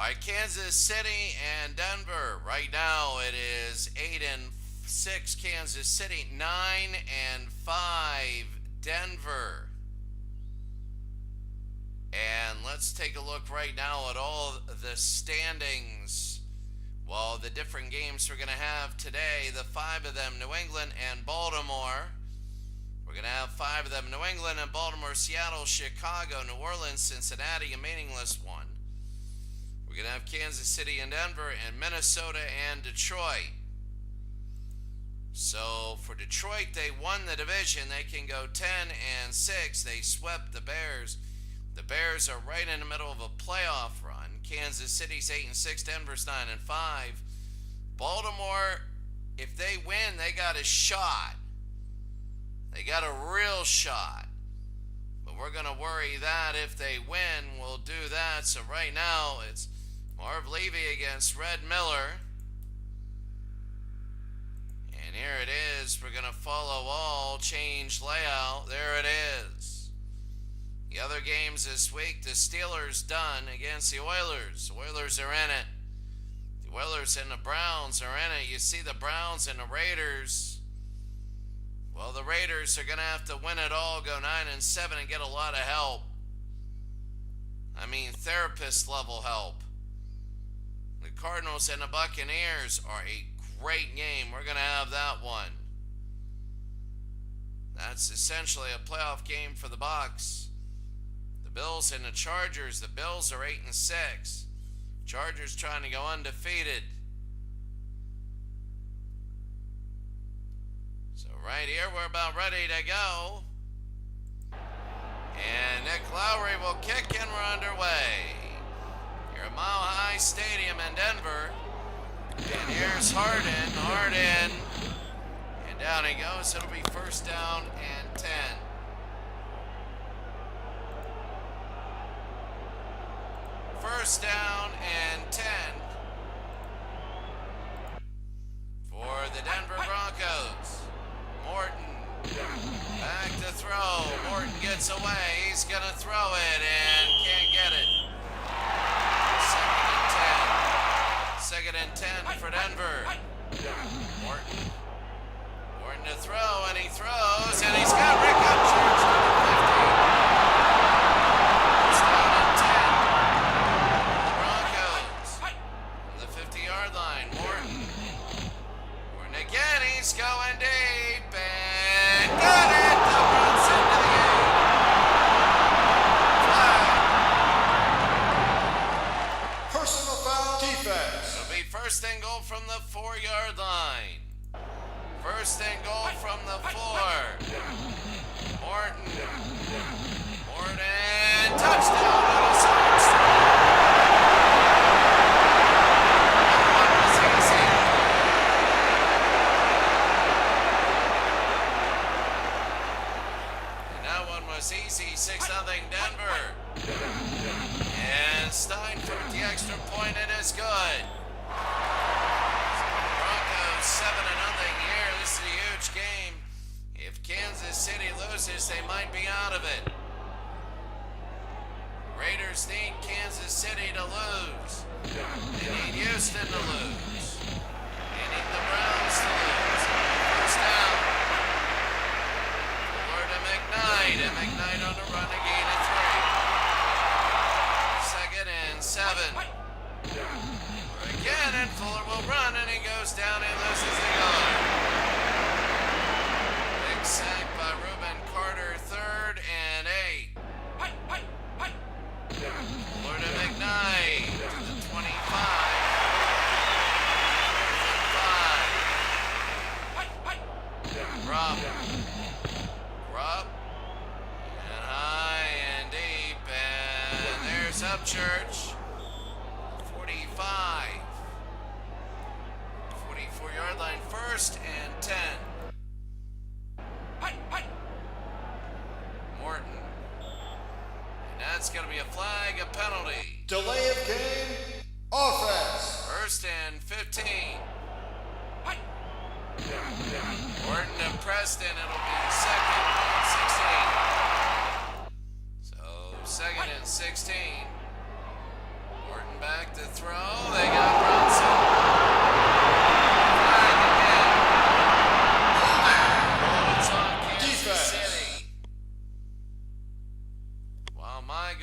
right, Kansas City and Denver. Right now it is 8-6 Kansas City, 9-5 Denver. And let's take a look right now at all the standings. Well, the different games we're going to have today, the 5 of them, New England and Baltimore. We're going to have 5 of them, New England and Baltimore, Seattle, Chicago, New Orleans, Cincinnati, a meaningless one. We're going to have Kansas City and Denver, and Minnesota and Detroit. So for Detroit, they won the division. They can go 10-6. They swept the Bears. The Bears are right in the middle of a playoff run. Kansas City's 8-6. Denver's 9-5. Baltimore, if they win, they got a shot. They got a real shot. But we're going to worry that if they win, we'll do that. So right now, it's Marv Levy against Red Miller. And here it is. We're going to follow all, change layout. There it is. The other games this week, the Steelers done against the Oilers. The Oilers are in it. The Oilers and the Browns are in it. You see the Browns and the Raiders. Well, the Raiders are going to have to win it all, go 9-7, and get a lot of help. I mean, therapist level help. The Cardinals and the Buccaneers are a great game. We're going to have that one. That's essentially a playoff game for the Bucs. The Bills and the Chargers. The Bills are 8-6. Chargers trying to go undefeated. So right here, we're about ready to go. And Nick Lowry will kick, and we're underway. Here at Mile High Stadium in Denver. And here's Harden. And down he goes. It'll be first down and 10. First down and 10 for the Denver Broncos. Morton back to throw. Morton gets away. He's going to throw it and can't get it. Second and 10 for Denver. Morton to throw, and he throws, and he's got Rick Upchurch to the 50. It's down at 10. Broncos. The 50-yard line. Morton again. He's going deep, and got it. The runs into the game. Flag. Personal foul defense. It'll be first and goal from the 4-yard line. First and goal from the 4. Morton, touchdown, Minnesota. That one was easy. And that one was easy, 6-0 Denver. And Steinfurt, the extra point, it is good. 7-0 here. This is a huge game. If Kansas City loses, they might be out of it. Raiders need Kansas City to lose. They need Houston to lose. They need the Browns to lose. First down. Fuller to McKnight, and McKnight on the run, a gain of 3. 2nd and 7. Again, and Fuller will run, and he goes down and loses the yard. Big sack by Reuben Carter, 3rd and 8. Fuller to McKnight, to the 25. 4th and 5. Rupp, and high and deep, and there's Upchurch. 45. 44-yard line, 1st and 10. Morton. And that's going to be a flag, a penalty. Delay of game. Offense. 1st and 15. Morton to Preston. It'll be 2nd and 16. So 2nd and 16. Morton back to throw.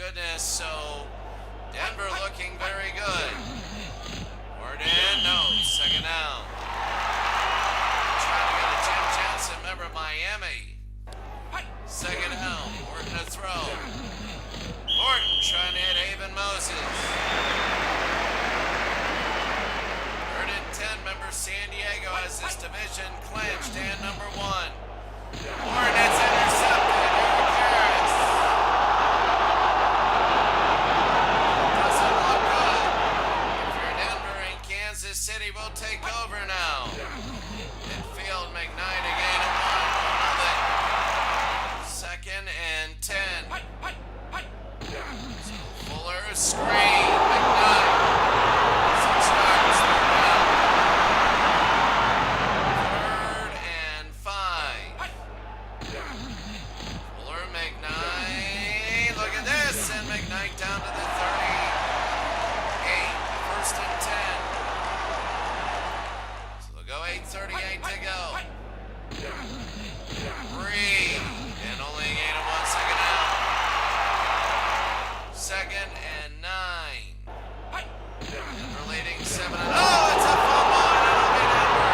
goodness. So Denver looking very good. Word in, no, second down. Trying to get a Jim Johnson, member of Miami. Second down, Morton to throw. Morton trying to hit Haven Moses. Third and 10, member San Diego has this division clinched and number 1. Morton, it's intercepted. Eric Harris. Doesn't look good. If you're Denver and Kansas City, will take over now. Midfield, McKnight again at 1. Second and 10. Fuller, screen, McKnight. 6 yards, third down. Third and 5. Fuller, McKnight. Look at this, and McKnight down to the 38. First and 10. So they'll go 8:38 to go. 3 and only a gain of 1 second out. Second and 9. Denver leading 7. Oh, it's a fumble and it'll be Denver.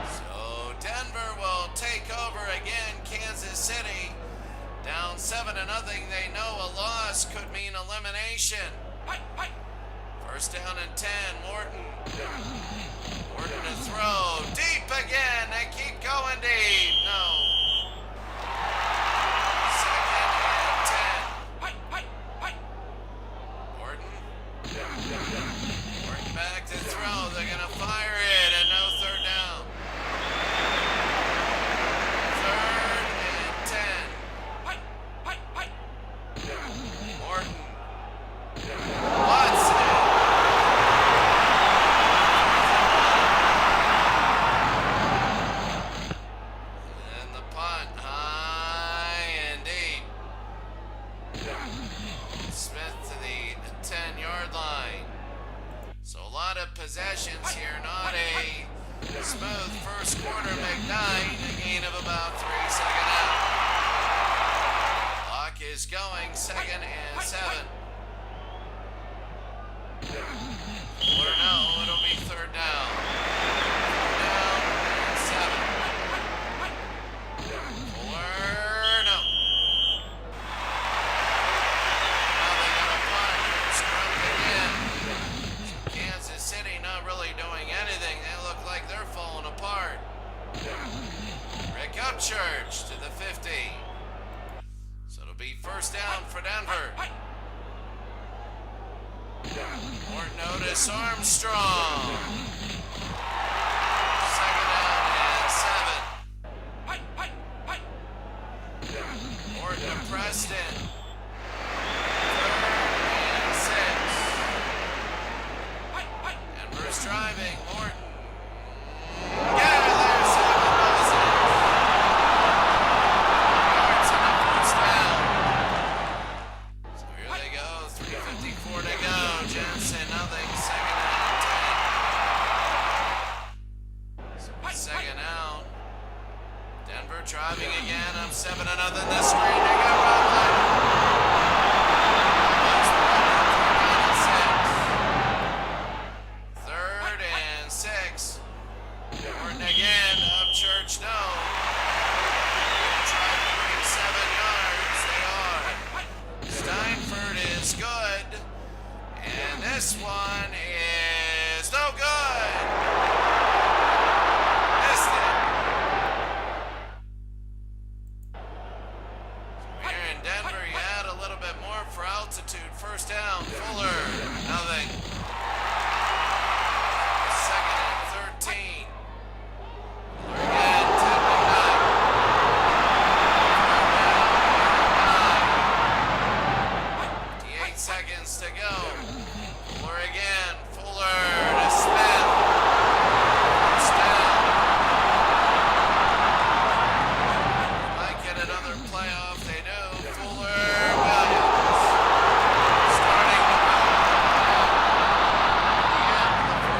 So Denver will take over again. Kansas City down 7-0. They know a loss could mean elimination. First down and 10. Morton. Morton to throw. Deep again. They keep going deep. No. Second and 10. Morton. Morton back to throw. They're going to fire it and no third down. Third and 10. Morton. Watson. Possessions here, not a smooth first quarter. McKnight, a gain of about 3 second out. Clock is going, second and 7. Or no, it'll be third down. Third down and 7. Fuller, no. Now they got a punt. Scrum again. Kansas City not really doing anything. They look like they're falling apart. Rick Upchurch to the 50. So it'll be first down for Denver. Morton Otis Armstrong. Second down and 7. Morton to Preston. Driving, Morton. Yeah, there's 7 Moses. Yards and a first down. So here they go, 3:54 to go. Jensen, nothing. Second and 10. Second out. Denver driving again. Up 7-0. This screen. They got Roblin. Morton again, Upchurch, no. Try to bring 7 yards, they are. Steinford is good, and this one is no good. Missed it. So here in Denver, you add a little bit more for altitude. First down, Fuller, nothing. Second and 13. Again, 58 seconds to go. Fuller again. Fuller to Smith. First down. Might get another playoff. They do. Fuller, Williams. Starting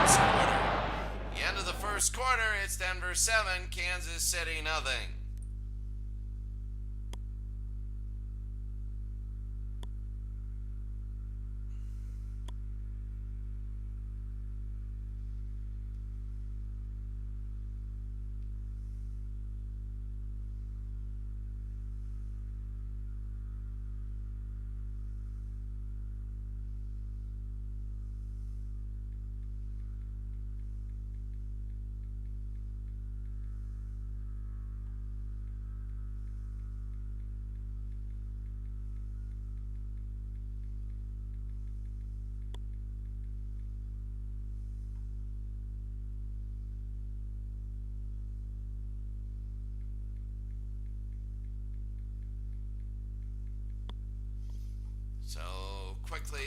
to the end of the first quarter, it's Denver 7, Kansas City nothing.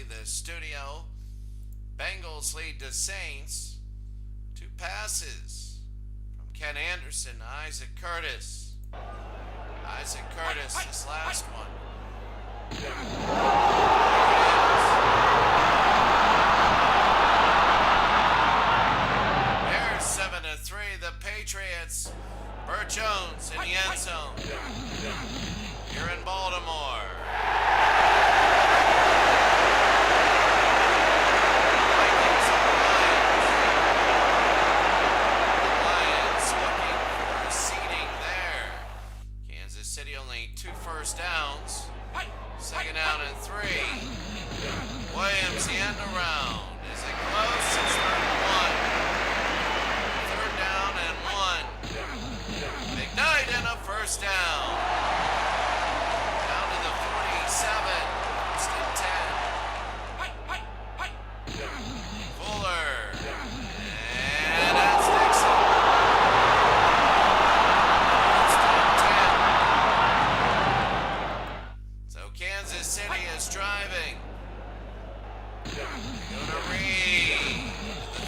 the studio. Bengals lead the Saints. 2 passes from Ken Anderson to Isaac Curtis. Isaac Curtis, this last one. There it is. Bears 7-3. The Patriots. Burt Jones in the end zone. Here in Baltimore. Vikings and Lions looking for seeding there. Kansas City only 2 first downs. 2nd down and 3. Williams the end around. Is it close? It's 3rd and 1. 3rd down and 1. McKnight in a first down. Down to the 47. First and 10. Fuller. And that's Dixon. First and 10. So Kansas City is driving. Go to Reed. The 31.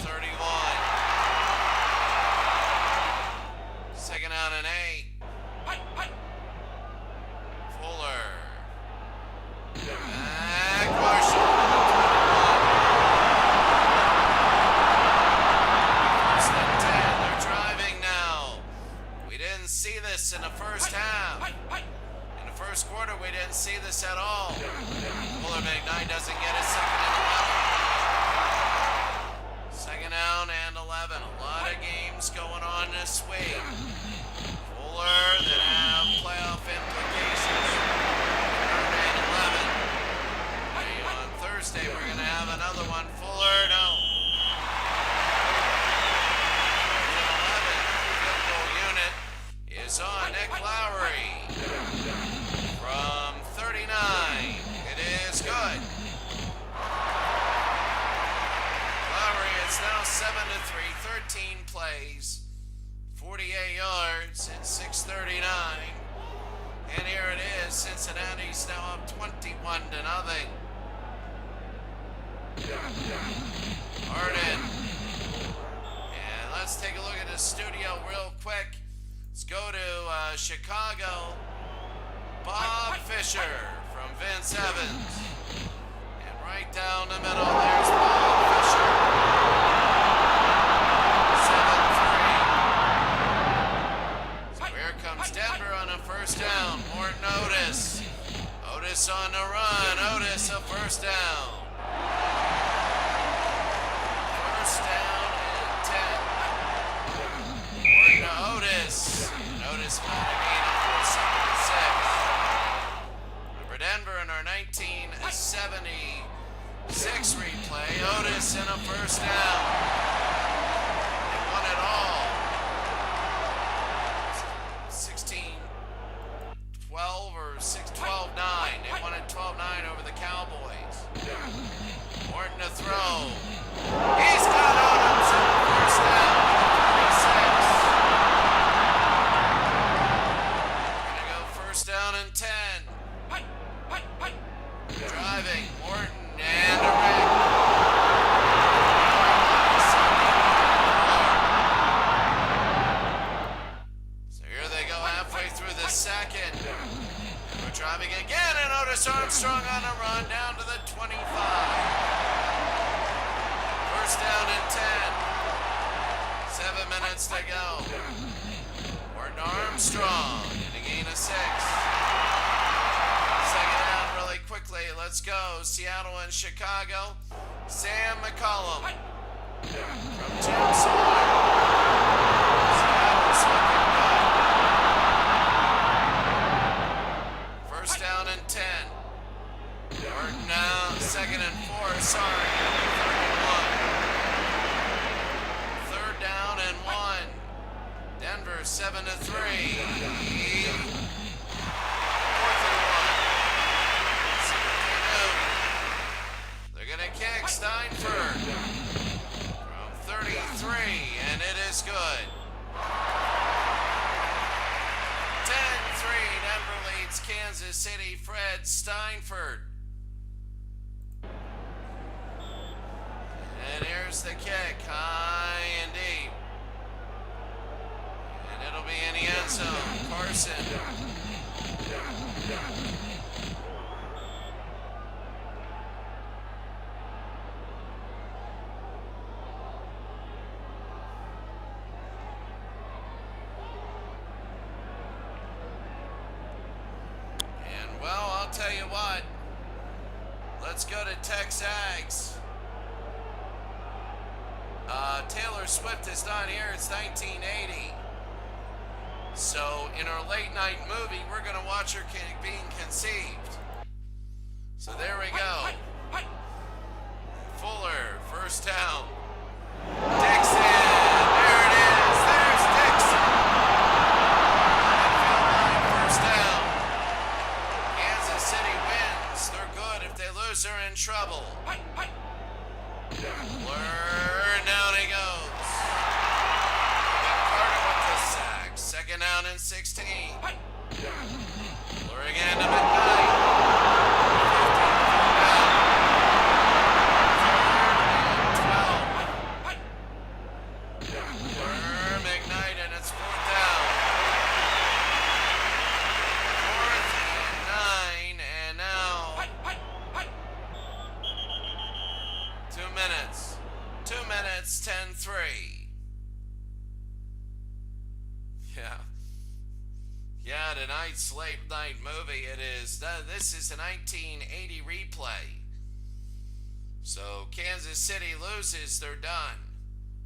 2nd down and 8. Fuller. Back Marshall. 1st and 10. They're driving now. We didn't see this in the first half. In the first quarter, we didn't see this at all. Fuller McKnight doesn't get it. 2nd and 11. 2nd down and 11. A lot of games going on this week. Fuller that have playoff implications. 3rd and 11. Hey, on Thursday, we're going to have another one. Fuller, no. 4th and 11. Field goal unit is on Nick Lowry. From 39. It is good. Lowry, it's now 7-3. 13 plays. 48 yards and 6:39. And here it is. Cincinnati's now up 21-0. Harden. And let's take a look at the studio real quick. Let's go to Chicago. Bob Fisher from Vince Evans. And right down the middle, there's Bob Fisher. 7-3. So here comes Denver on a first down. Morton Otis. Otis on the run. Otis a first down. First down and 10. Morton to Otis. And Otis might have gained it for 7-6. For Denver in our 1976 replay, Otis in a first down. They won it all. 16-12 or 12-9. They won it 12-9 over the Cowboys. Morton to throw. He's got Adams in a first down. 36. We're going to go first down and 10. Driving, Morton, and a ring. So here they go halfway through the second. We're driving again, and Otis Armstrong on a run down to the 25. First down and 10. 7 minutes to go. Morton Armstrong and a gain of 6. Second down really quickly. Let's go. Seattle and Chicago. Sam McCollum from Jim Sawyer. Seattle's looking good. First down and 10. Morton now. 2nd and 4. Sorry. 3rd and 1. 3rd down and 1. Denver 7-3. 4th and 1. They're going to kick Steinford from 33, and it is good. 10-3, Denver leads Kansas City. Fred Steinford. the kick, high and deep. And it'll be in the end zone. Carson. And well, I'll tell you what. Let's go to Texags. Taylor Swift is not here. It's 1980. So in our late night movie, we're going to watch her being conceived. So there we go. Fuller, first down. Dixon, there it is. There's Dixon. First down. Kansas City wins. They're good. If they lose, they're in trouble. Fuller, down he goes. Carter with the sack. Second down and 16. Fuller again to McKnight. 15 down. Fuller, McKnight, and it's fourth down. 4th and 9, and now 2 minutes. 2 minutes, 10-3. Yeah, tonight's late night movie, it is. This is a 1980 replay. So Kansas City loses, they're done.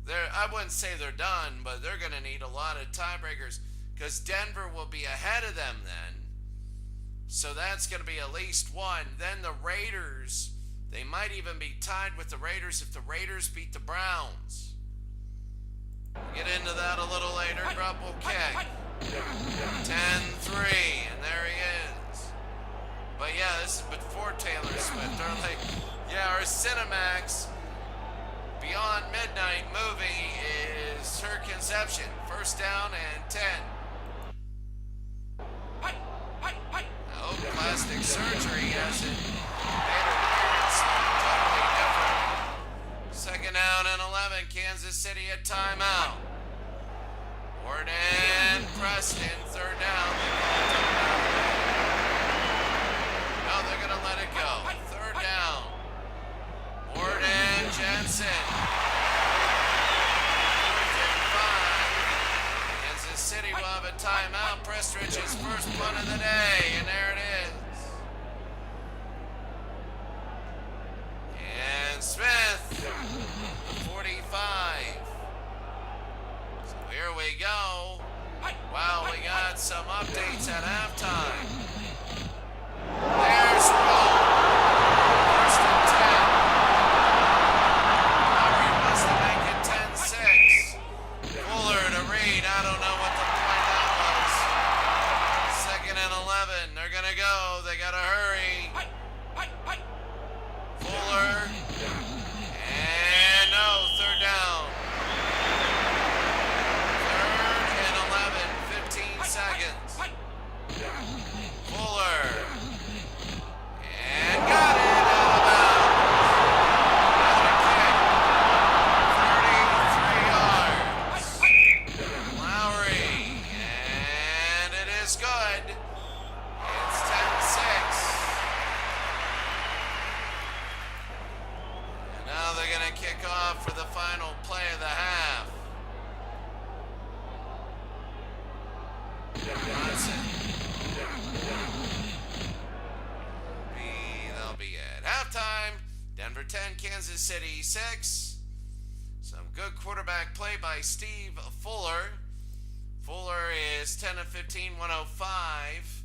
I wouldn't say they're done, but they're going to need a lot of tiebreakers because Denver will be ahead of them then. So that's going to be at least one. Then the Raiders, they might even be tied with the Raiders if the Raiders beat the Browns. We'll get into that a little later. Grubb will kick. 10-3, and there he is. But yeah, this is before Taylor Swift. Our Cinemax Beyond Midnight movie is her conception. First down and 10. Oh, plastic surgery hasn't made her appearance totally different. Second down and 11. Kansas City at timeout. Ward and Preston, third down. No, they're going to let it go. Third down. Ward and Jensen. 4th and 5. Kansas City will have a timeout. Prestridge's first punt of the day, and there it is. And Smith, 45. Here we go. Wow, we got some updates at halftime. There's Rowe. First and 10. Lowry wants to make it 10-6. Fuller to Reed. I don't know what the point that was. Second and 11. They're going to go. They got to hurry. Fuller. And no, third down. Seconds. Fuller. And got it out of bounds. Out of kick. 33 yards. Lowry. And it is good. It's 10-6. And now they're going to kick off for the final play of the half. They'll be at halftime. Denver 10, Kansas City 6. Some good quarterback play by Steve Fuller. Fuller is 10 of 15, 105.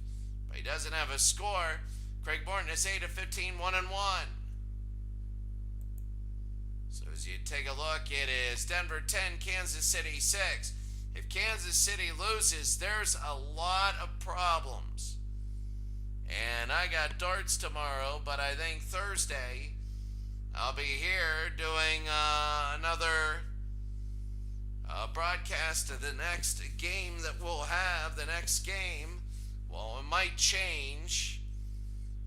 But he doesn't have a score. Craig Morton is 8 of 15, 1-1. So as you take a look, it is Denver 10, Kansas City 6. If Kansas City loses, there's a lot of problems. And I got darts tomorrow, but I think Thursday I'll be here doing another broadcast of the next game that we'll have. The next game, well, it might change,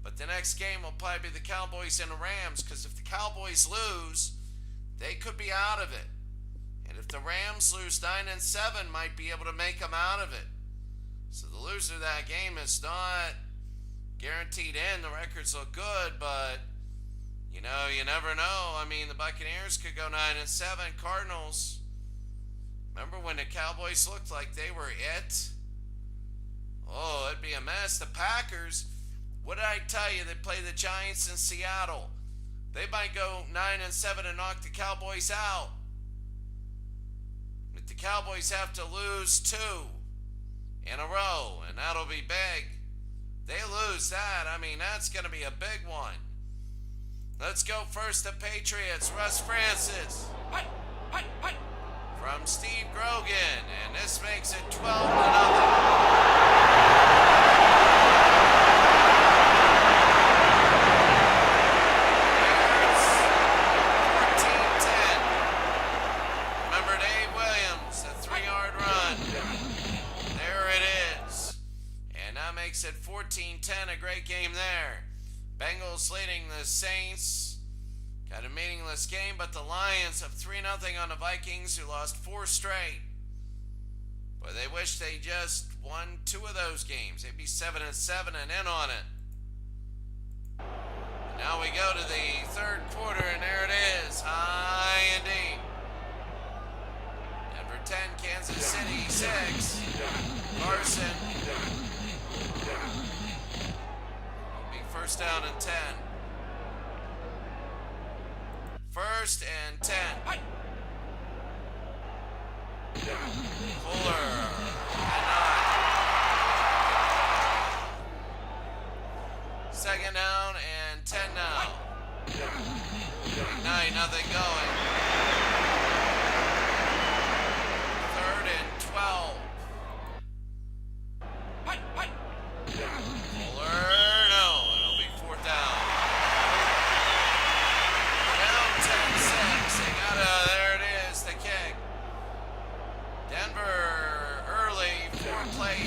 but the next game will probably be the Cowboys and the Rams, because if the Cowboys lose, they could be out of it. And if the Rams lose 9-7, might be able to make them out of it. So the loser of that game is not guaranteed in. The records look good, but you never know. I mean, the Buccaneers could go 9-7. Cardinals, remember when the Cowboys looked like they were it? Oh, it'd be a mess. The Packers, what did I tell you? They play the Giants in Seattle. They might go 9-7 and knock the Cowboys out. But the Cowboys have to lose 2 in a row, and that'll be big. They lose that, I mean, that's going to be a big one. Let's go first, the Patriots. Russ Francis. From Steve Grogan, and this makes it 12-0. Makes it 14-10, a great game there. Bengals leading the Saints. Got a meaningless game, but the Lions up 3-0 on the Vikings, who lost 4 straight. But they wish they just won 2 of those games. They'd be 7-7 and in on it. Now we go to the third quarter, and there it is, high and deep. Denver 10, Kansas City 6. Carson. First down and 10. First and 10. Fuller. And 9. Second down and 10 now. 9, nothing going. Third and 12. Fuller.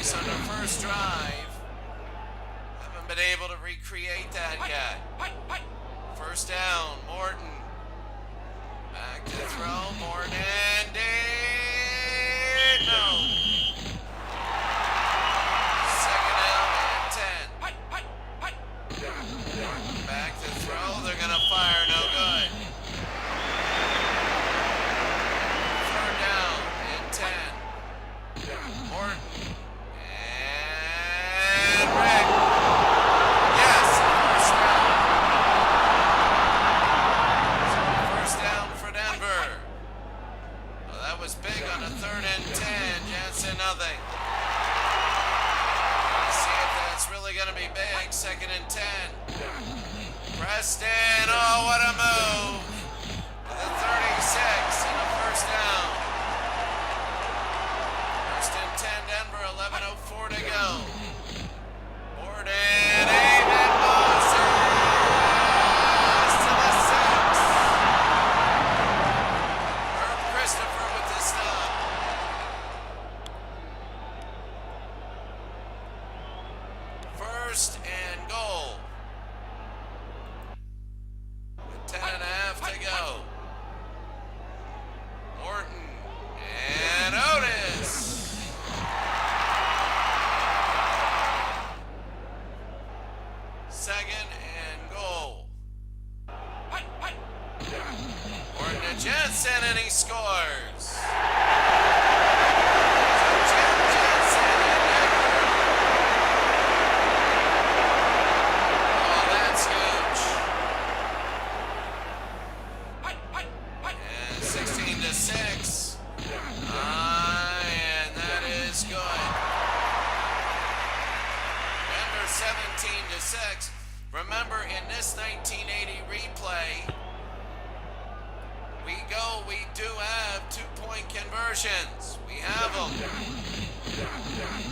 On the first drive, haven't been able to recreate that yet. First down, Morton. Back to throw, Morton did no. Second down and 10. Back to throw, they're gonna fire, no good. Third down and 10. Morton. Second and 10. Preston, oh, what a move. To the 36 and a first down. First and 10, Denver, 11:04 to go. Borden, Amen Moses to the 6. Herb Christopher with the stop. First and goal. With 10.5 to go. Morton and Otis. Second and goal. Morton to Jensen, and he scores. Remember, in this 1980 replay, we do have 2-point conversions. We have them.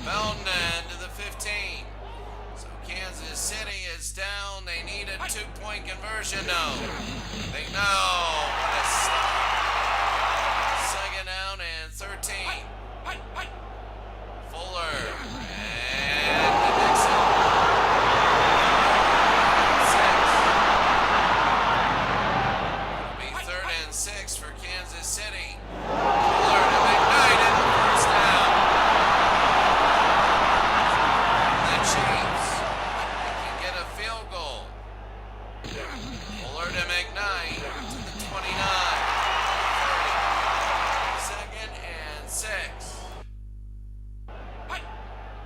Belton to the 15. So Kansas City is down. They need a 2-point conversion. No. They know. What a stop. Second down and 13. Fuller. And the Dixon.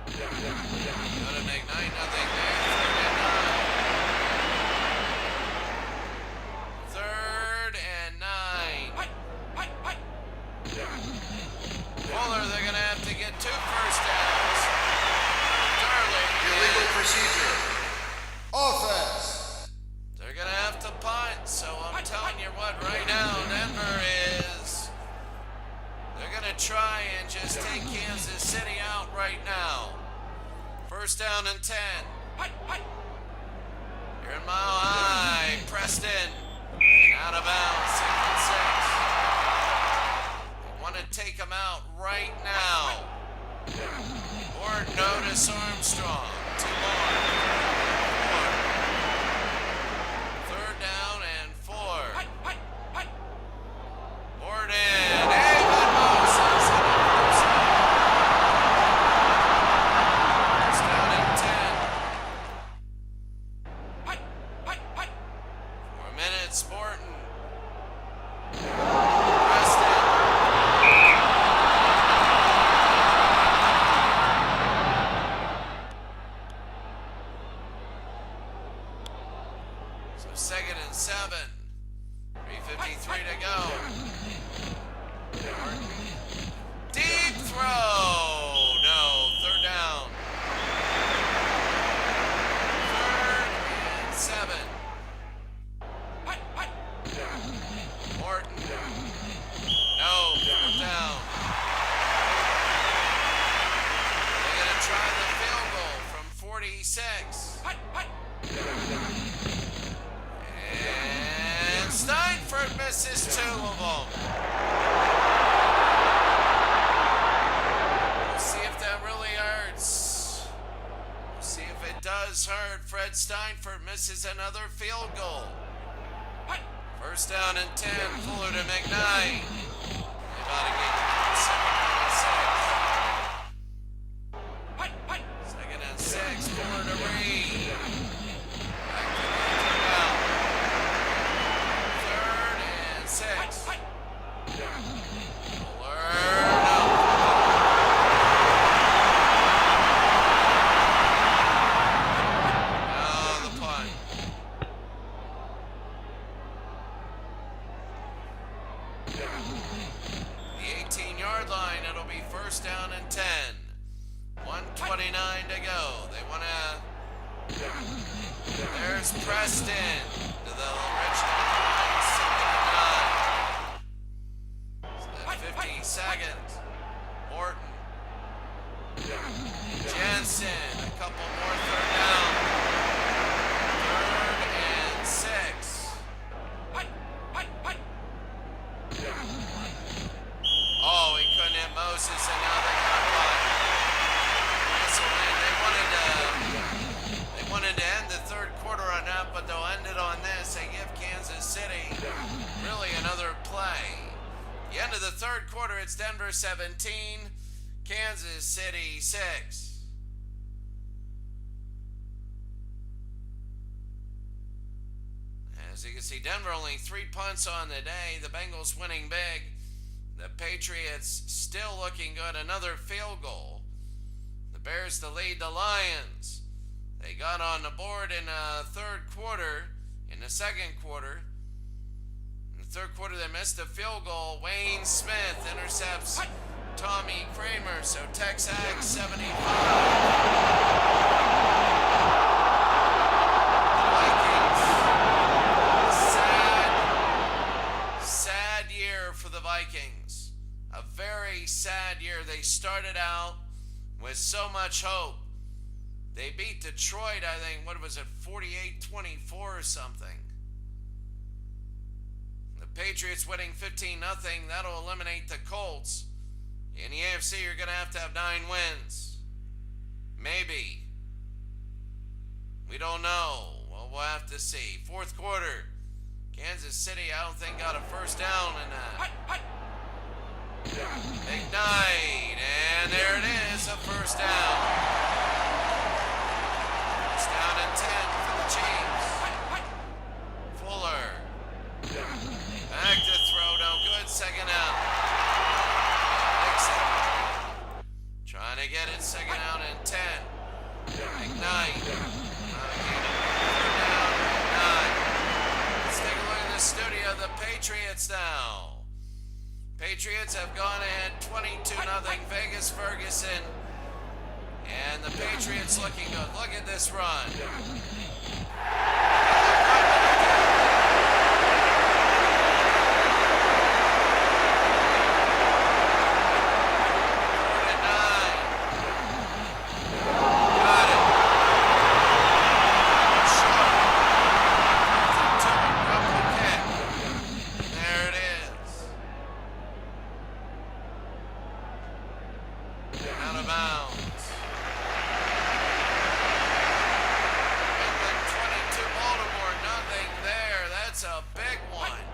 Go to McKnight, nothing there. 3rd and 9. Fuller, they're going to have to get 2 first downs. Darling. Illegal procedure. Offense. They're going to have to punt, so I'm telling you what, right now, Denver is... They're going to try and just take Kansas City out right now. 1st down and 10. You're in Mile High. Preston. Out of bounds. 2nd and 6. They want to take him out right now. Or notice Armstrong. 2 more. 3rd down and 4. Borden. David Moses. 1st down and 10. 4 minutes. Sporting. Preston. So 2nd and 7. 3:53 to go. Deep throw. No. 3rd down. 3rd and 7. Morton. No. 4th down. They're going to try the field goal from 46. And Steinford misses 2 of them. We'll see if that really hurts. We'll see if it does hurt. Fred Steinford misses another field goal. 1st down and 10. Fuller to McKnight. They about to get to 2nd and 6. 2nd and 6. Fuller to Reed. Back to the timeout. 3rd and 6. Fuller. No. Oh, the punt. The 18-yard line, it'll be 1st down and 10. 1:29 to go. They want to... There's Preston to the Richmond line, 2nd and 9. So that's 50 seconds. Morton. Jensen, a couple more 3rd down. 3rd and 6. Oh, he couldn't hit Moses, and now they got one. They wanted to end the 3rd quarter on that, but they'll end it on this. They give Kansas City really another play. The end of the 3rd quarter, it's Denver 17, Kansas City 6. As you can see, Denver only 3 punts on the day. The Bengals winning big. The Patriots still looking good. Another field goal. The Bears to lead the Lions. They got on the board in the 3rd quarter. In the 2nd quarter. In the 3rd quarter, they missed a field goal. Wayne Smith intercepts Tommy Kramer. So Texas 75. Vikings. A very sad year. They started out with so much hope. They beat Detroit, I think, what was it, 48-24 or something. The Patriots winning 15-0. That'll eliminate the Colts. In the AFC, you're going to have 9 wins. Maybe. We don't know. Well, we'll have to see. 4th quarter. Kansas City, I don't think, got a 1st down in that. McKnight, and there it is, a 1st down. 1st down and 10 for the Chiefs. Fuller. Back to throw, no good, 2nd out. Nixon. Trying to get it. Second down and 10. McKnight. Let's take a look at the studio. The Patriots now. Patriots have gone ahead 22-0. Vegas Ferguson. And the Patriots looking good. Look at this run. Out of bounds. Oakland 22, Baltimore nothing there. That's a big one.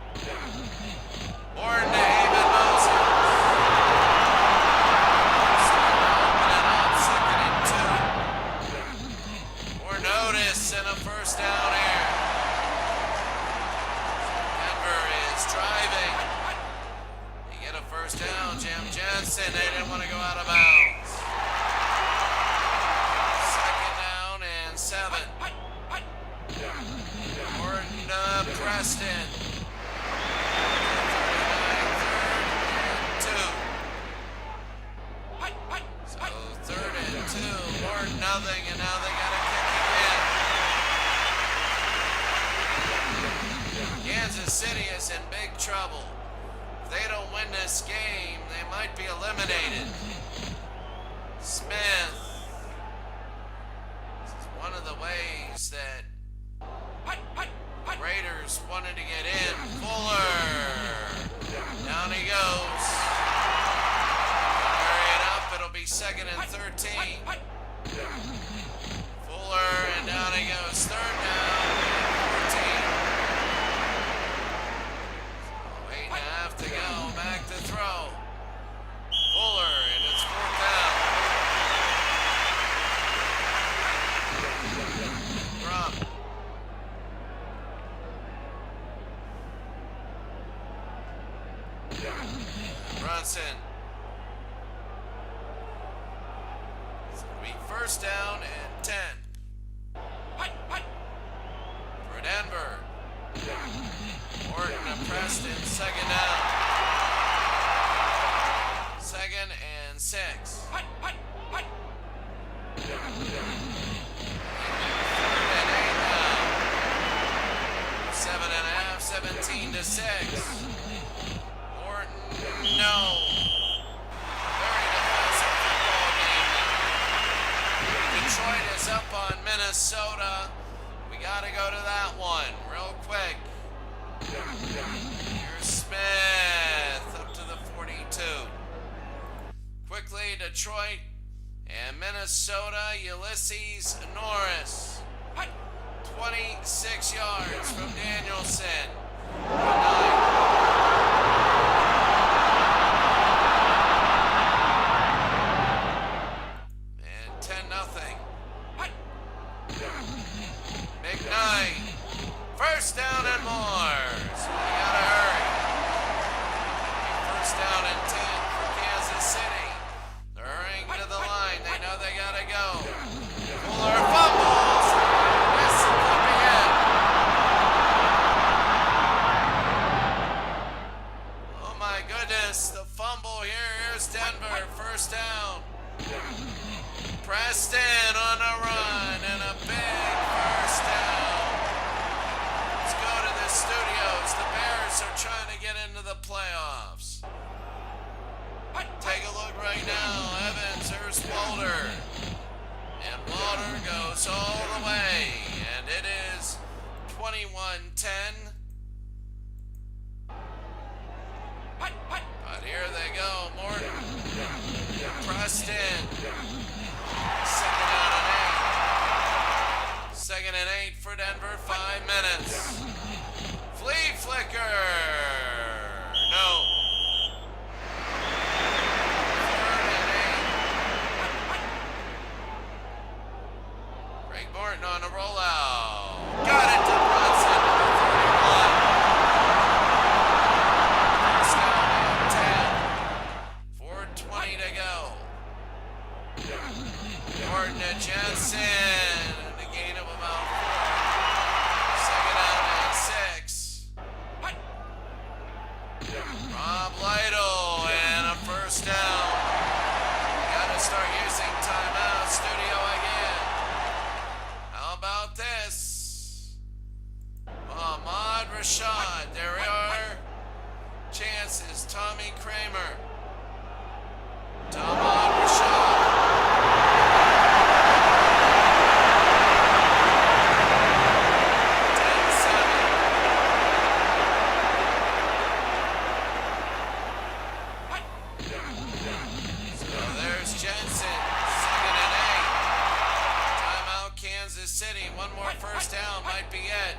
Burnett, David Moses. Open it up, second and 2. More notice and a first down here. Denver is driving. They get a first down. Jim Jensen, they didn't want to go out of bounds. Second down and 7. Gordon to Preston. Third and 2. More nothing, and now they got to kick again. Kansas City is in big trouble. If they don't win this game, they might be eliminated. Smith. This is one of the ways that Raiders wanted to get in. Fuller. Down he goes. Hurry it up. It'll be second and 13. Fuller, and down he goes. Third down and 14. 8.5 to go. Back to throw. Fuller, and it's fourth down. Drop. Brunson. It's going to be first down and 10. For Denver. Orton and Preston, second down. Second and 6. Third and 8 now. 7.5, 17 to 6. Orton, no. Very defensive football game. Detroit is up on Minnesota. We got to go to that one real quick. Here's Smith up to the 42. Quickly, Detroit and Minnesota, Ulysses Norris. 26 yards from Danielson. And 10-0. McKnight. First down and more. So they gotta hurry. First down and 10 for Kansas City. They're hurrying to the line. They know they gotta go. Fuller fumbles. This could be it. Oh my goodness. The fumble here. Here's Denver. First down. Preston on a run and a big first down. Let's go to the studios. The Bears are trying to get into the playoffs. Take a look right now. Evans, here's Walter. And Walter goes all the way. And it is 21-10. But here they go. Morton. Preston. Second down and 8. Second and 8 for Denver. 5 minutes. Flea flicker. No. Third and 8. Greg Morton on a rollout. Got it to Brunson to the 31. First down and 10. 4:20 to go. Gordon to Jensen. A gain of about 4. Second down and 6. Rob Lytle and a first down. Gotta start using timeout. Studio again. How about this? Ahmad Rashad. There we are. Chances. Tommy Kramer. Ahmad Rashad. 10-7. So there's Jensen. 2nd and 8. Timeout Kansas City. One more first down. Might be it.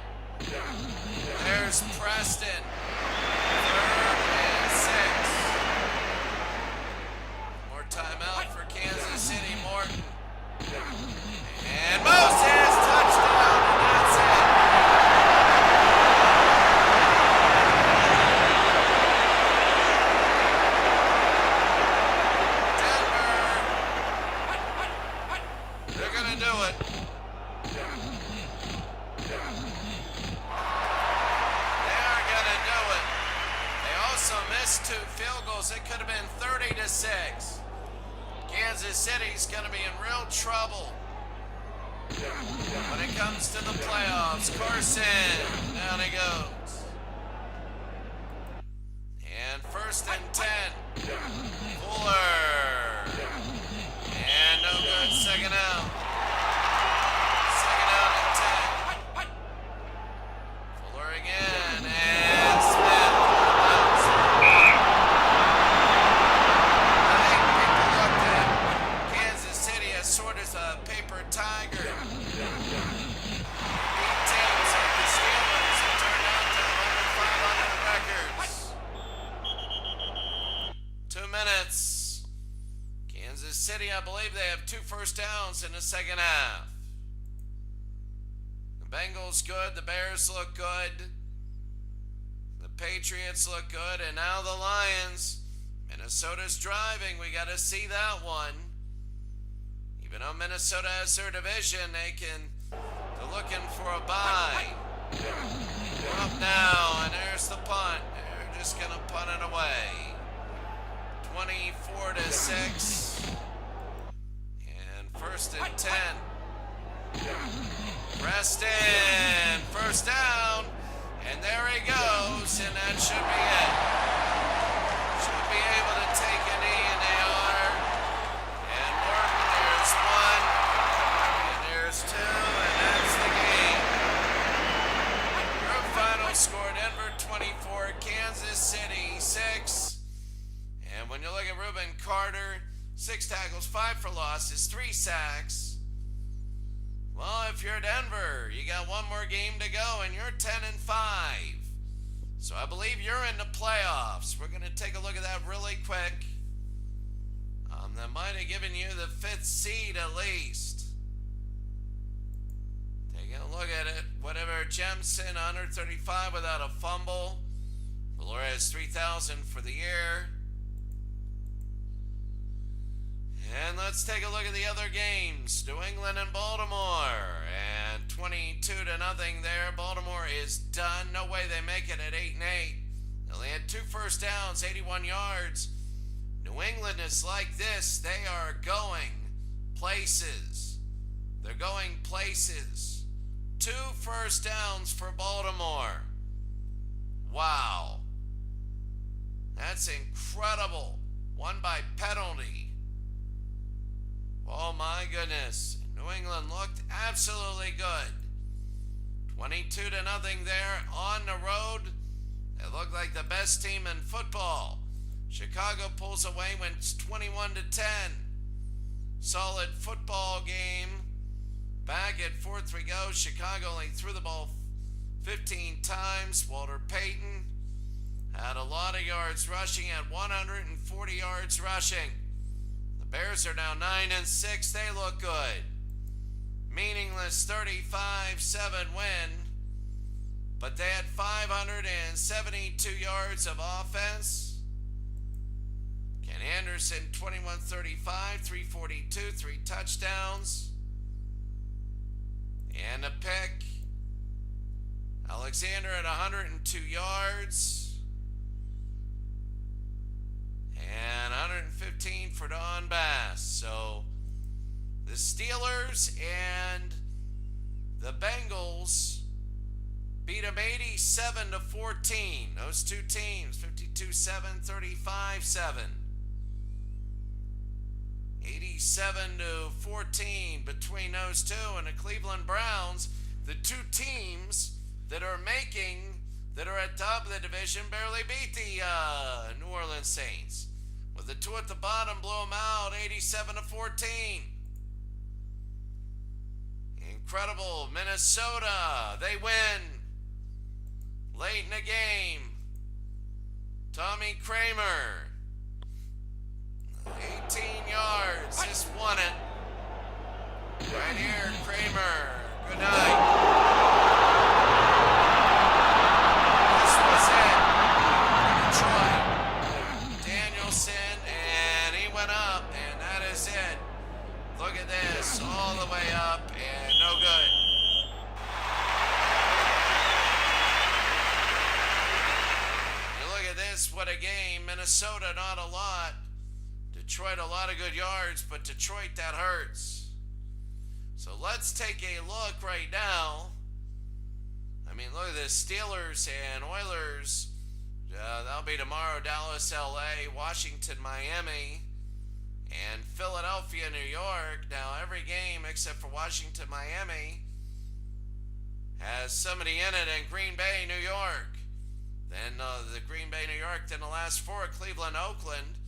There's Preston. 3rd and 6. More timeout for Kansas City. Morton. And Moses. Touchdown. And that's it. Denver. They're going to do it. Missed 2 field goals. It could have been 30-6. Kansas City's going to be in real trouble when it comes to the playoffs. Carson, down he goes. And 1st and 10. Fuller. And no good. 2nd out. 2nd out and 10. Fuller again. And Smith. Tiger. Beat teams like the Steelers and turned out to 100 500 records. 2 minutes. Kansas City, I believe they have 2 first downs in the second half. The Bengals good. The Bears look good. The Patriots look good. And now the Lions. Minnesota's driving. We got to see that one. Even though Minnesota has their division, they're looking for a bye. We're up now, and there's the punt. They're just going to punt it away. 24-6. And 1st and 10. Preston, first down. And there he goes, and that should be it. Should be able to take a knee, and they are. And Morton, there's 1, and there's 2, and that's the game. Your final score, Denver 24, Kansas City 6. And when you look at Reuben Carter, 6 tackles, 5 for losses, 3 sacks. Well, if you're Denver, you got one more game to go, and you're 10-5. So I believe you're in the playoffs. We're going to take a look at that really quick. That might have given you the 5th seed at least. Taking a look at it. Whatever, Jemson, 135 without a fumble. Flores, 3,000 for the year. And let's take a look at the other games. New England and Baltimore. And 22-0 there. Baltimore is done. No way they make it at 8-8. They only had 2 first downs, 81 yards. New England is like this. They are going places. They're going places. 2 first downs for Baltimore. Wow. That's incredible. One by penalty. Oh my goodness. New England looked absolutely good. 22-0 there on the road. They look like the best team in football. Chicago pulls away, wins 21-10. Solid football game. Back at 4th we go. Chicago only threw the ball 15 times. Walter Payton had a lot of yards rushing at 140 yards rushing. The Bears are now 9-6. They look good. Meaningless 35-7 win. But they had 572 yards of offense. Ken Anderson, 21-35, 342, 3 touchdowns. And a pick. Alexander at 102 yards. And 115 for Don Bass. So the Steelers and the Bengals beat them 87-14. Those two teams, 52-7, 35-7. 87-14 between those two, and the Cleveland Browns, the two teams that are at top of the division, barely beat the New Orleans Saints. With the two at the bottom, blew them out 87-14. Incredible. Minnesota, they win late in the game. Tommy Kramer, 18 yards, just won it. Right here, Kramer. Good night. This was it. Detroit. Danielson, and he went up, and that is it. Look at this, all the way up, and no good. You look at this, what a game. Minnesota, not a lot. Detroit, a lot of good yards, but Detroit, that hurts. So let's take a look right now. I mean, look at this. Steelers and Oilers. That'll be tomorrow. Dallas, LA, Washington, Miami, and Philadelphia, New York. Now, every game except for Washington, Miami has somebody in it, and Green Bay, New York. Then the Green Bay, New York. Then the last four, Cleveland, Oakland,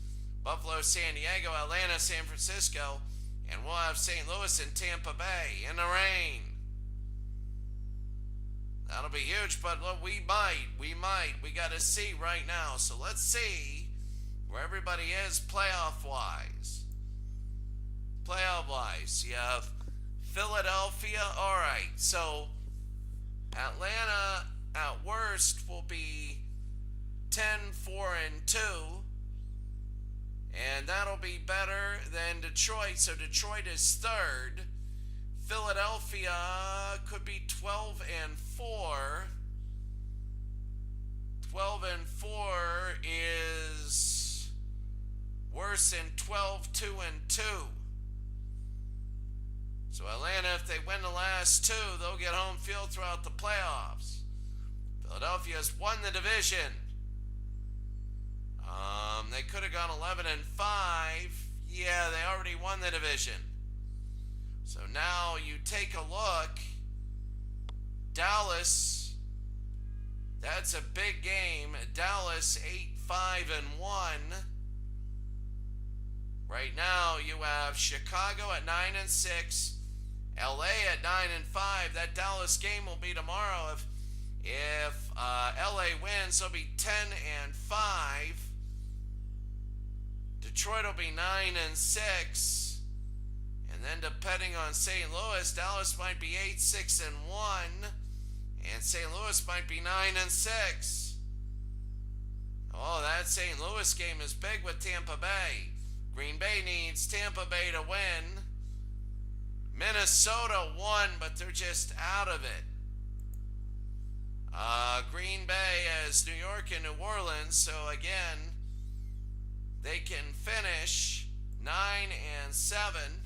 Buffalo, San Diego, Atlanta, San Francisco, and we'll have St. Louis and Tampa Bay in the rain. That'll be huge, but look, we might. We got to see right now. So let's see where everybody is playoff-wise. Playoff-wise, you have Philadelphia. All right, so Atlanta at worst will be 10-4-2. And that'll be better than Detroit. So Detroit is third. Philadelphia could be 12-4. 12-4 is worse than 12-2-2. So Atlanta, if they win the last two, they'll get home field throughout the playoffs. Philadelphia's won the division. They could have gone 11-5. Yeah, they already won the division. So now you take a look. Dallas, that's a big game. Dallas 8-5-1. Right now you have Chicago at 9-6, LA at 9-5. That Dallas game will be tomorrow. If LA wins, they'll be 10-5. Detroit will be 9-6. And then depending on St. Louis, Dallas might be 8-6-1. And St. Louis might be 9-6. Oh, that St. Louis game is big with Tampa Bay. Green Bay needs Tampa Bay to win. Minnesota won, but they're just out of it. Green Bay has New York and New Orleans, so again, they can finish 9-7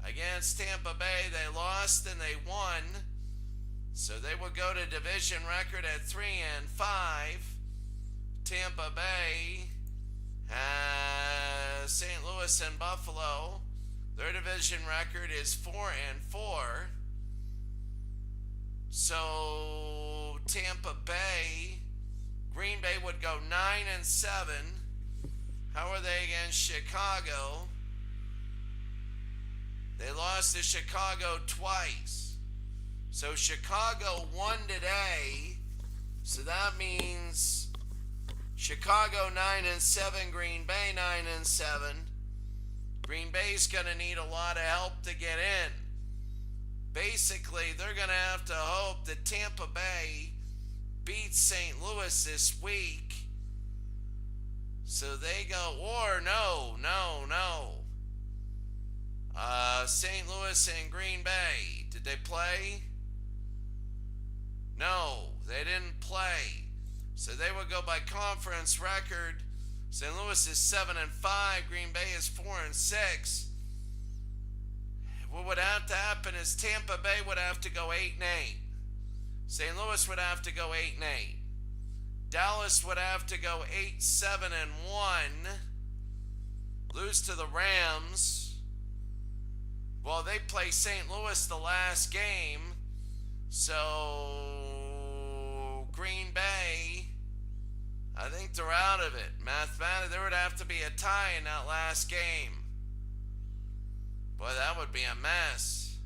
against Tampa Bay. They lost and they won, so they will go to division record at 3-5. Tampa Bay has St. Louis and Buffalo. Their division record is 4-4. So Tampa Bay, Green Bay would go 9-7. How are they against Chicago? They lost to Chicago twice. So Chicago won today. So that means Chicago 9-7, Green Bay 9-7. Green Bay's going to need a lot of help to get in. Basically, they're going to have to hope that Tampa Bay beats St. Louis this week So they go, or no. St. Louis and Green Bay, did they play? No, they didn't play. So they would go by conference record. St. Louis is 7-5. Green Bay is 4-6. What would have to happen is Tampa Bay would have to go 8-8. St. Louis would have to go 8-8. Dallas would have to go 8-7-1. Lose to the Rams. Well, they play St. Louis the last game. So Green Bay, I think they're out of it. Mathematically, there would have to be a tie in that last game. Boy, that would be a mess.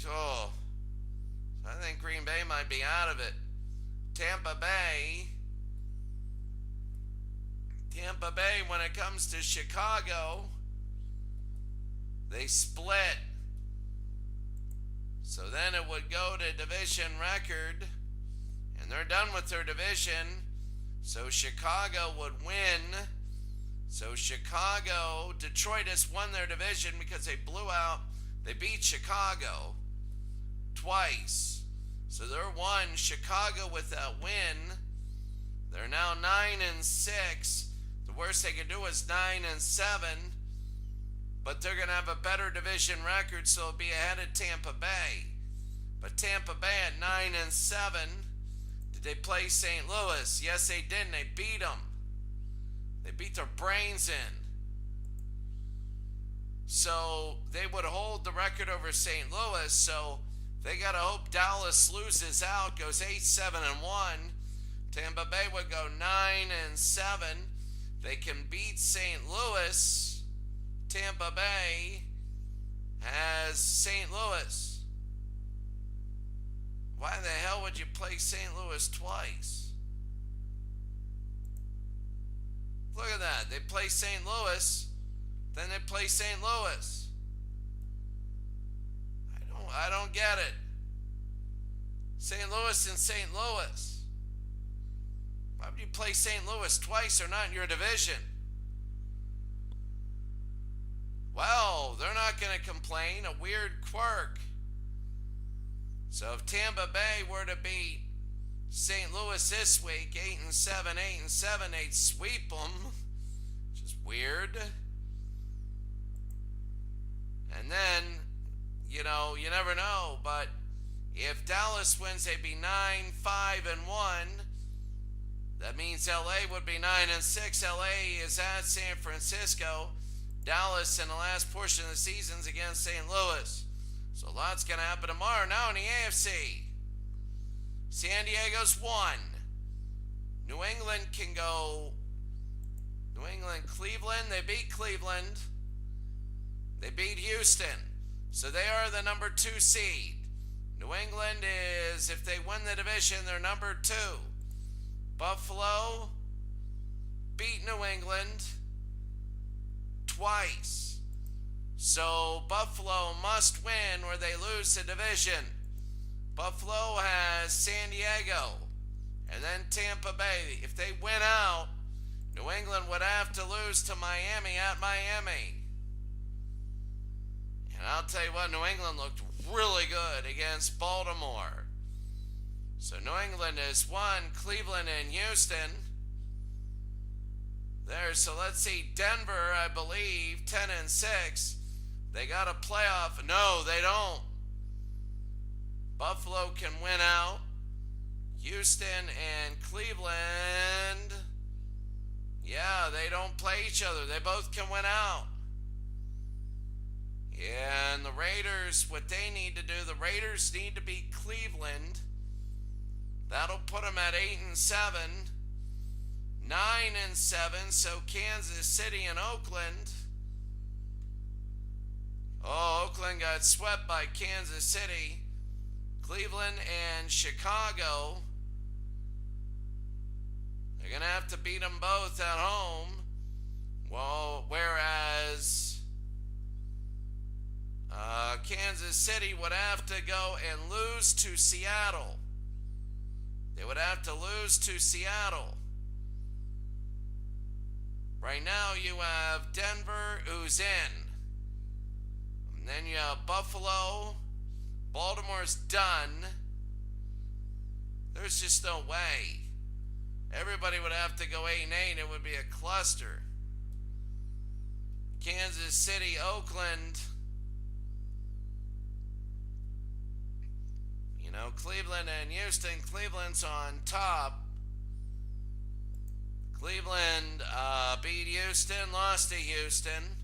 Oh, I think Green Bay might be out of it. Tampa Bay, when it comes to Chicago, they split. So then it would go to division record, and they're done with their division. So Chicago would win. So Detroit has won their division because they beat Chicago twice. So they're one. Chicago with that win, they're now 9-6. The worst they could do is 9-7. But they're going to have a better division record, so it'll be ahead of Tampa Bay. But Tampa Bay at 9-7. Did they play St. Louis? Yes, they did, and they beat them. They beat their brains in. So they would hold the record over St. Louis, so they got to hope Dallas loses out, goes 8-7-1. Tampa Bay would go 9-7. They can beat St. Louis. Tampa Bay has St. Louis. Why the hell would you play St. Louis twice? Look at that. They play St. Louis, then they play St. Louis. I don't get it. St. Louis and St. Louis. Why would you play St. Louis twice? They're not in your division. Well, they're not going to complain. A weird quirk. So if Tampa Bay were to beat St. Louis this week, 8-7, they'd sweep them. Which is weird. And then, you never know. But if Dallas wins, they'd be 9-5-1. That means LA would be 9-6. LA is at San Francisco. Dallas in the last portion of the season's against St. Louis. So a lot's going to happen tomorrow. Now in the AFC, San Diego's 1. New England can go. Cleveland, they beat Cleveland. They beat Houston. So they are the number 2 seed. New England is, if they win the division, they're number 2. Buffalo beat New England twice. So Buffalo must win or they lose the division. Buffalo has San Diego and then Tampa Bay. If they win out, New England would have to lose to Miami at Miami. And I'll tell you what, New England looked really good against Baltimore. So New England is 1, Cleveland and Houston. There, so let's see, Denver, I believe, 10-6. They got a playoff. No, they don't. Buffalo can win out. Houston and Cleveland, yeah, they don't play each other. They both can win out. Yeah, and the Raiders, what they need to do, the Raiders need to beat Cleveland. That'll put them at 8-7. 9-7, so Kansas City and Oakland. Oh, Oakland got swept by Kansas City. Cleveland and Chicago. They're going to have to beat them both at home. Well, whereas Kansas City would have to go and lose to Seattle. They would have to lose to Seattle. Right now you have Denver, who's in. And then you have Buffalo. Baltimore's done. There's just no way. Everybody would have to go 8-8. It would be a cluster. Kansas City, Oakland. You know, Cleveland and Houston. Cleveland's on top. Cleveland beat Houston, lost to Houston.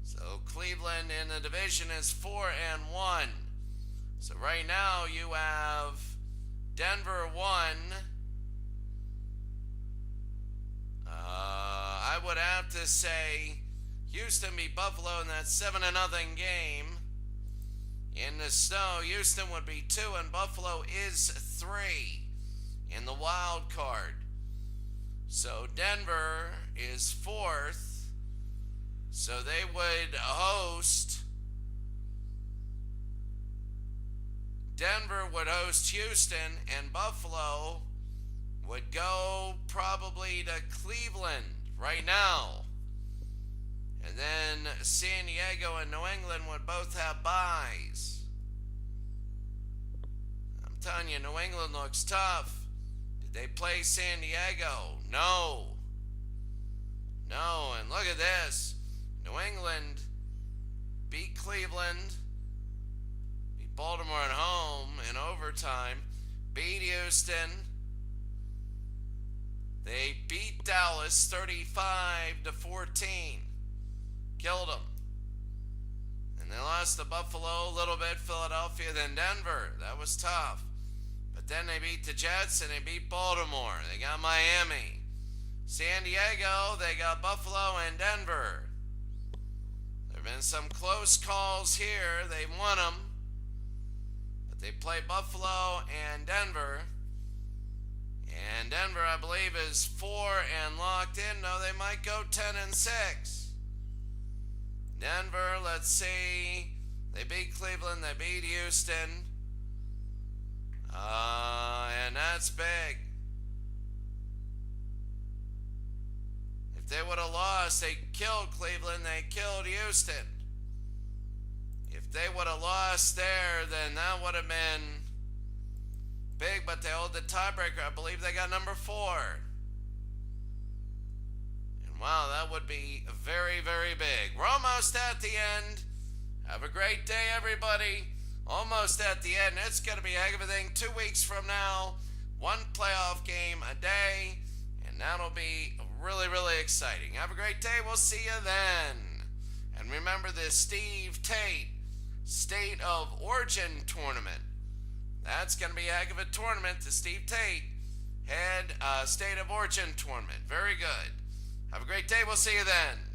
So Cleveland in the division is 4-1. So right now you have Denver 1. I would have to say Houston beat Buffalo in that 7-0 game. In the snow, Houston would be 2 and Buffalo is 3 in the wild card. So Denver is 4th. So they would host. Denver would host Houston, and Buffalo would go probably to Cleveland right now. And then San Diego and New England would both have byes. I'm telling you, New England looks tough. Did they play San Diego? No. No, and look at this. New England beat Cleveland, beat Baltimore at home in overtime, beat Houston. They beat Dallas 35-14. Killed them. And they lost to Buffalo a little bit, Philadelphia, then Denver. That was tough. But then they beat the Jets and they beat Baltimore. They got Miami. San Diego, they got Buffalo and Denver. There have been some close calls here. They won them. But they play Buffalo and Denver. And Denver, I believe, is 4 and locked in. No, they might go 10-6. Denver, let's see. They beat Cleveland. They beat Houston. And that's big. If they would have lost, they killed Cleveland. They killed Houston. If they would have lost there, then that would have been big, but they hold the tiebreaker. I believe they got number 4. And wow, that would be very, very big. We're almost at the end. Have a great day, everybody. Almost at the end. It's going to be a heck of a thing. 2 weeks from now, 1 playoff game a day, and that'll be really, really exciting. Have a great day. We'll see you then. And remember this Steve Tate State of Origin tournament. That's going to be a heck of a tournament. The Steve Tate Head State of Origin tournament. Very good. Have a great day. We'll see you then.